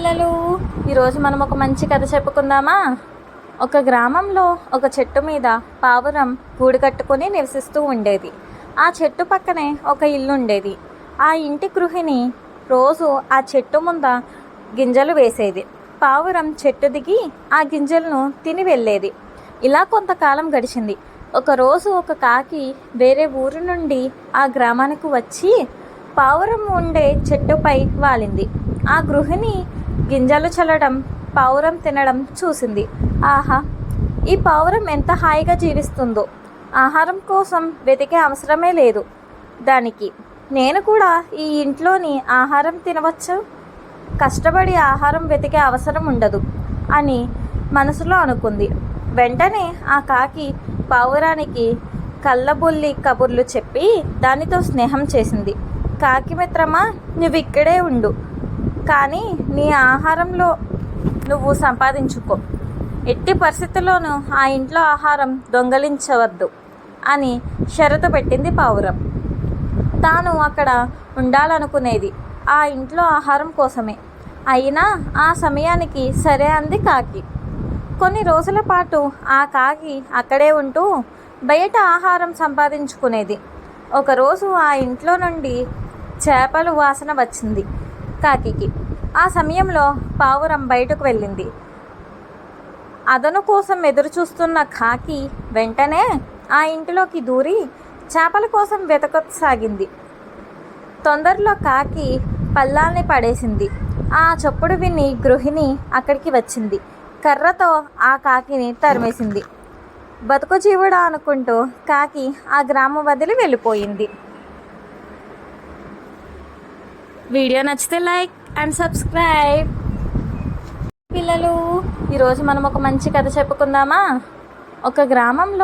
పిల్లలు, ఈరోజు మనం ఒక మంచి కథ చెప్పుకుందామా? ఒక గ్రామంలో ఒక చెట్టు మీద పావురం గూడు కట్టుకొని నివసిస్తూ ఉండేది. ఆ చెట్టు పక్కనే ఒక ఇల్లు ఉండేది. ఆ ఇంటి గృహిణి రోజు ఆ చెట్టు ముంద గింజలు వేసేది. పావురం చెట్టు దిగి ఆ గింజలను తిని వెళ్ళేది. ఇలా కొంతకాలం గడిచింది. ఒకరోజు ఒక కాకి వేరే ఊరు నుండి ఆ గ్రామానికి వచ్చి పావురం ఉండే చెట్టుపై వాలింది. ఆ గృహిణి గింజలు చల్లడం, పావురం తినడం చూసింది. ఆహా, ఈ పావురం ఎంత హాయిగా జీవిస్తుందో! ఆహారం కోసం వెతికే అవసరమే లేదు దానికి. నేను కూడా ఈ ఇంట్లోని ఆహారం తినవచ్చు, కష్టపడి ఆహారం వెతికే అవసరం ఉండదు అని మనసులో అనుకుంది. వెంటనే ఆ కాకి పావురానికి కళ్ళబొల్లి కబుర్లు చెప్పి దానితో స్నేహం చేసింది. కాకి మిత్రమా, నువ్వు ఇక్కడే ఉండు, కానీ నీ ఆహారంలో నువ్వు సంపాదించుకో. ఎట్టి పరిస్థితుల్లోనూ ఆ ఇంట్లో ఆహారం దొంగలించవద్దు అని షరతు పెట్టింది పావురం. తాను అక్కడ ఉండాలనుకునేది ఆ ఇంట్లో ఆహారం కోసమే. అయినా ఆ సమయానికి సరే అంది కాకి. కొన్ని రోజుల పాటు ఆ కాకి అక్కడే ఉంటూ బయట ఆహారం సంపాదించుకునేది. ఒకరోజు ఆ ఇంట్లో నుండి చేపలు వాసన వచ్చింది కాకికి. ఆ సమయంలో పావురం బయటకు వెళ్ళింది. అదను కోసం ఎదురు చూస్తున్న కాకి వెంటనే ఆ ఇంటిలోకి దూరి చేపల కోసం వెతకసాగింది. తొందరలో కాకి పళ్ళాల్ని పడేసింది. ఆ చప్పుడు విని గృహిణి అక్కడికి వచ్చింది. కర్రతో ఆ కాకిని తరిమేసింది. బతుకు జీవుడా అనుకుంటూ కాకి ఆ గ్రామం వదిలి వెళ్ళిపోయింది. వీడియో నచ్చితే లైక్ అండ్ సబ్స్క్రైబ్. పిల్లలు, ఈరోజు మనం ఒక మంచి కథ చెప్పుకుందామా? ఒక గ్రామంలో